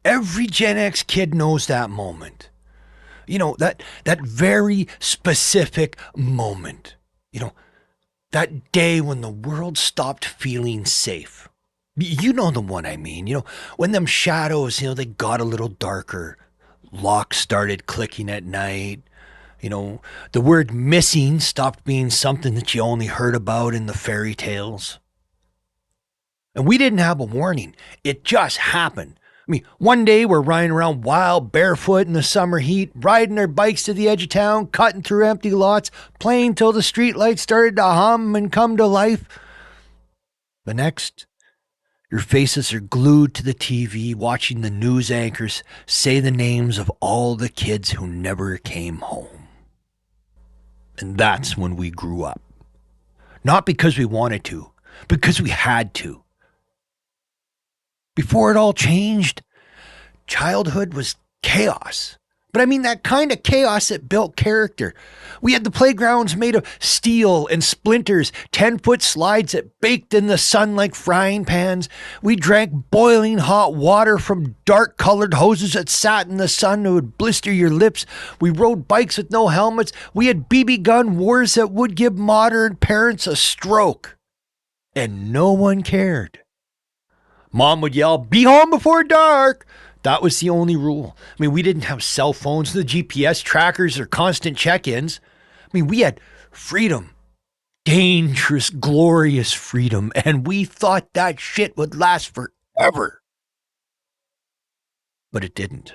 Every Gen X kid knows that moment. That very specific moment. That day when the world stopped feeling safe. You know the one I mean. When them shadows, they got a little darker. Locks started clicking at night. The word missing stopped being something that you only heard about in the fairy tales. And we didn't have a warning. It just happened. One day we're riding around wild, barefoot in the summer heat, riding our bikes to the edge of town, cutting through empty lots, playing till the streetlights started to hum and come to life. The next, your faces are glued to the TV, watching the news anchors say the names of all the kids who never came home. And that's when we grew up. Not because we wanted to, because we had to. Before it all changed, childhood was chaos. But that kind of chaos that built character. We had the playgrounds made of steel and splinters, 10-foot slides that baked in the sun like frying pans. We drank boiling hot water from dark-colored hoses that sat in the sun that would blister your lips. We rode bikes with no helmets. We had BB gun wars that would give modern parents a stroke. And no one cared. Mom would yell, "Be home before dark." That was the only rule. We didn't have cell phones, the GPS trackers, or constant check-ins. We had freedom. Dangerous, glorious freedom. And we thought that shit would last forever. But it didn't.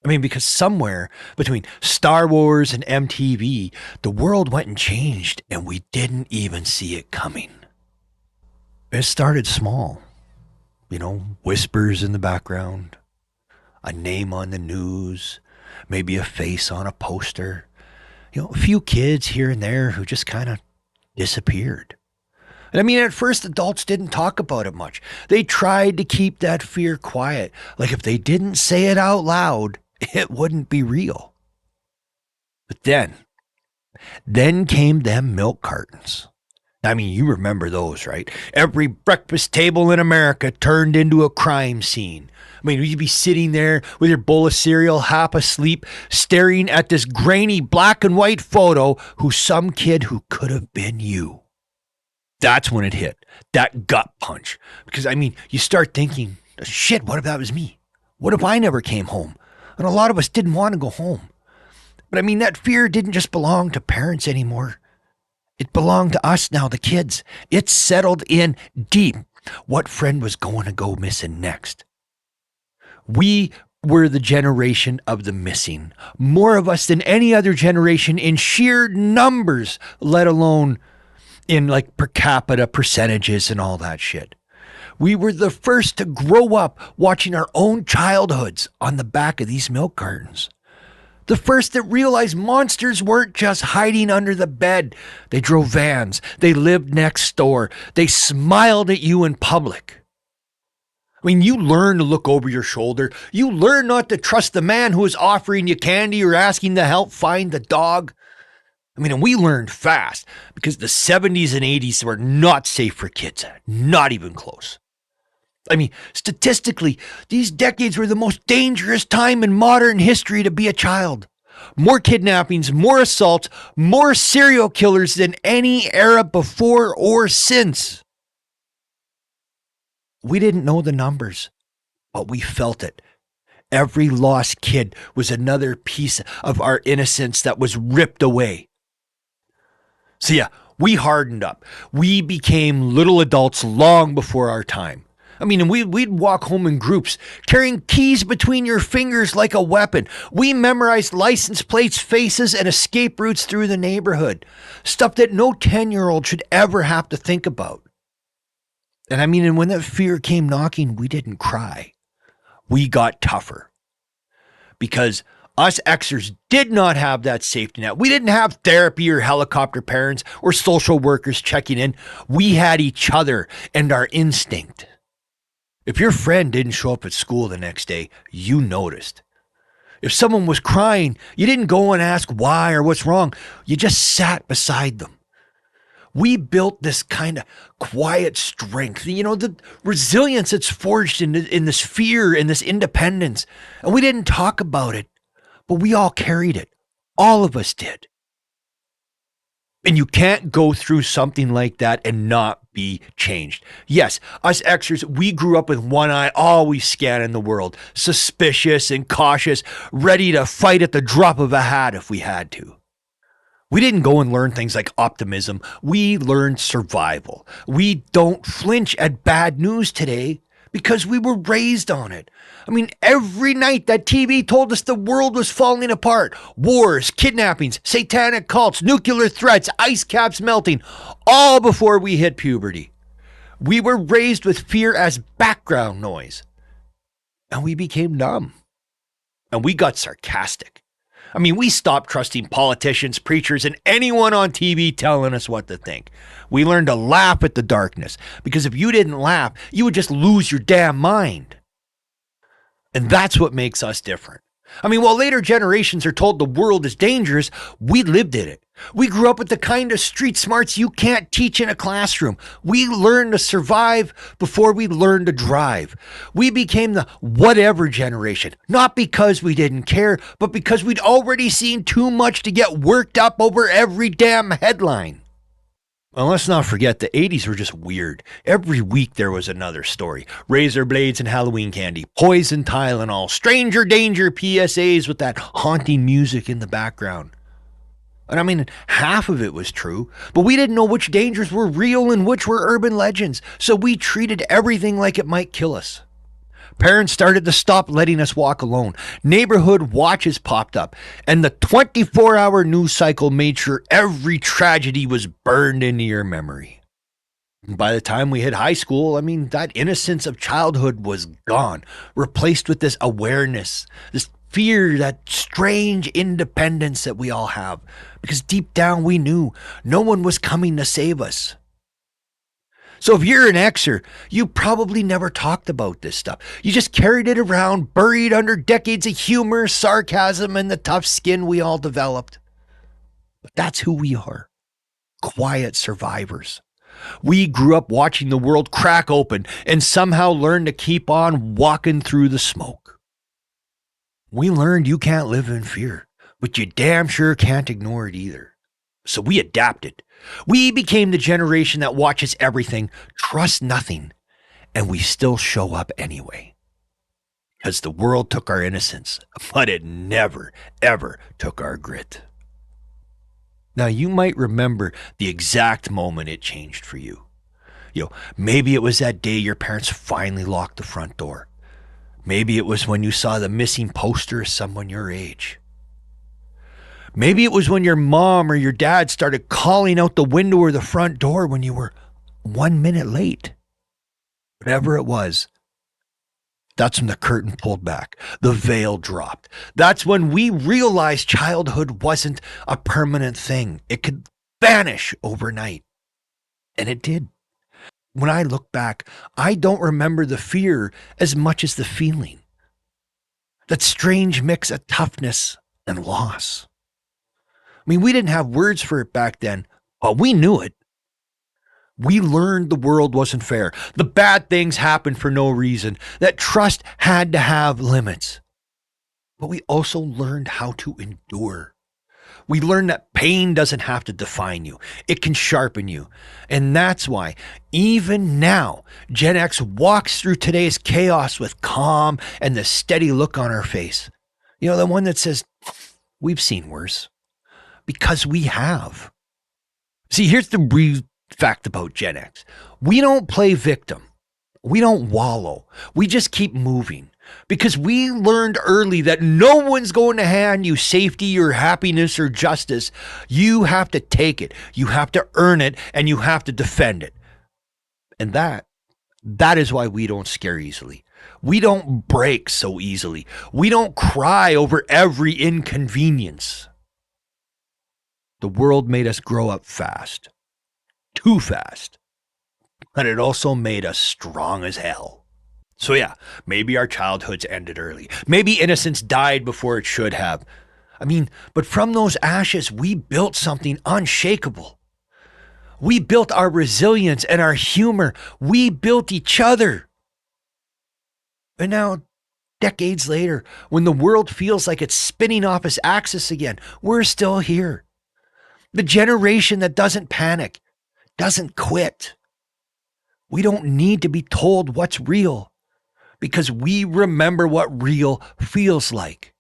Because somewhere between Star Wars and MTV, the world went and changed, and we didn't even see it coming. It started small. Whispers in the background, a name on the news, maybe a face on a poster, a few kids here and there who just kind of disappeared. And at first adults didn't talk about it much. They tried to keep that fear quiet. Like if they didn't say it out loud, it wouldn't be real. But then came them milk cartons. You remember those, right? Every breakfast table in America turned into a crime scene. You'd be sitting there with your bowl of cereal, half asleep, staring at this grainy black and white photo who's some kid who could have been you. That's when it hit, that gut punch. Because, you start thinking, shit, what if that was me? What if I never came home? And a lot of us didn't want to go home. But, that fear didn't just belong to parents anymore. It belonged to us now, the kids. It settled in deep. What friend was going to go missing next? We were the generation of the missing. More of us than any other generation in sheer numbers, let alone in per capita percentages and all that shit. We were the first to grow up watching our own childhoods on the back of these milk cartons. The first that realized monsters weren't just hiding under the bed. They drove vans. They lived next door. They smiled at you in public. You learn to look over your shoulder. You learn not to trust the man who is offering you candy or asking to help find the dog. And we learned fast because the 70s and 80s were not safe for kids. Not even close. Statistically, these decades were the most dangerous time in modern history to be a child. More kidnappings, more assaults, more serial killers than any era before or since. We didn't know the numbers, but we felt it. Every lost kid was another piece of our innocence that was ripped away. So yeah, we hardened up. We became little adults long before our time. And we'd walk home in groups, carrying keys between your fingers like a weapon. We memorized license plates, faces, and escape routes through the neighborhood. Stuff that no 10-year-old should ever have to think about. And when that fear came knocking, we didn't cry. We got tougher. Because us Xers did not have that safety net. We didn't have therapy or helicopter parents or social workers checking in. We had each other and our instinct. If your friend didn't show up at school the next day, you noticed. If someone was crying, you didn't go and ask why or what's wrong. You just sat beside them. We built this kind of quiet strength, the resilience that's forged in this fear and this independence. And we didn't talk about it, but we all carried it. All of us did. And you can't go through something like that and not be changed. Yes, us Xers, we grew up with one eye always scanning the world, suspicious and cautious, ready to fight at the drop of a hat if we had to. We didn't go and learn things like optimism. We learned survival. We don't flinch at bad news today because we were raised on it. I mean, every night that TV told us the world was falling apart. Wars, kidnappings, satanic cults, nuclear threats, ice caps melting, all before we hit puberty. We were raised with fear as background noise. And we became numb. And we got sarcastic. I mean, we stopped trusting politicians, preachers, and anyone on TV telling us what to think. We learned to laugh at the darkness, because if you didn't laugh, you would just lose your damn mind. And that's what makes us different. I mean, while later generations are told the world is dangerous, we lived in it. We grew up with the kind of street smarts you can't teach in a classroom. We learned to survive before we learned to drive. We became the whatever generation, not because we didn't care, but because we'd already seen too much to get worked up over every damn headline. Well, let's not forget the 80s were just weird. Every week there was another story. Razor blades and Halloween candy, poison Tylenol, stranger danger PSAs with that haunting music in the background. And I mean, half of it was true, but we didn't know which dangers were real and which were urban legends, so we treated everything like it might kill us. Parents started to stop letting us walk alone. Neighborhood watches popped up, and the 24-hour news cycle made sure every tragedy was burned into your memory. By the time we hit high school, I mean, that innocence of childhood was gone, replaced with this awareness, this fear, that strange independence that we all have, because deep down we knew no one was coming to save us. So if you're an Xer, you probably never talked about this stuff. You just carried it around, buried under decades of humor, sarcasm, and the tough skin we all developed. But that's who we are. Quiet survivors. We grew up watching the world crack open and somehow learned to keep on walking through the smoke. We learned you can't live in fear, but you damn sure can't ignore it either. So we adapted. We became the generation that watches everything, trusts nothing, and we still show up anyway. Because the world took our innocence, but it never, ever took our grit. Now, you might remember the exact moment it changed for you. Maybe it was that day your parents finally locked the front door. Maybe it was when you saw the missing poster of someone your age. Maybe it was when your mom or your dad started calling out the window or the front door when you were 1 minute late. Whatever it was, that's when the curtain pulled back, the veil dropped. That's when we realized childhood wasn't a permanent thing. It could vanish overnight. And it did. When I look back, I don't remember the fear as much as the feeling. That strange mix of toughness and loss. I mean, we didn't have words for it back then, but we knew it. We learned the world wasn't fair. The bad things happened for no reason. That trust had to have limits. But we also learned how to endure. We learned that pain doesn't have to define you. It can sharpen you. And that's why, even now, GenX walks through today's chaos with calm and the steady look on her face. The one that says, we've seen worse. Because we have. See, here's the real fact about GenX. We don't play victim. We don't wallow. We just keep moving. Because we learned early that no one's going to hand you safety or happiness or justice. You have to take it. You have to earn it, and you have to defend it. And that is why we don't scare easily. We don't break so easily. We don't cry over every inconvenience. The world made us grow up fast. Too fast. But it also made us strong as hell. So yeah, maybe our childhoods ended early. Maybe innocence died before it should have. But from those ashes, we built something unshakable. We built our resilience and our humor. We built each other. And now, decades later, when the world feels like it's spinning off its axis again, we're still here. The generation that doesn't panic, doesn't quit. We don't need to be told what's real because we remember what real feels like.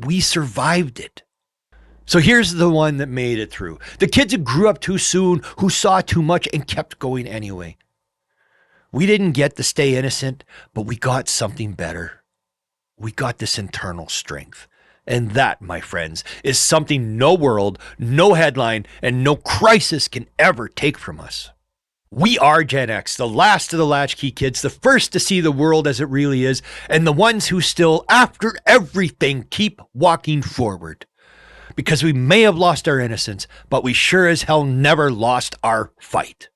We survived it. So here's the one that made it through. The kids who grew up too soon, who saw too much and kept going anyway. We didn't get to stay innocent, but we got something better. We got this internal strength. And that, my friends, is something no world, no headline, and no crisis can ever take from us. We are Gen X, the last of the latchkey kids, the first to see the world as it really is, and the ones who still, after everything, keep walking forward. Because we may have lost our innocence, but we sure as hell never lost our fight.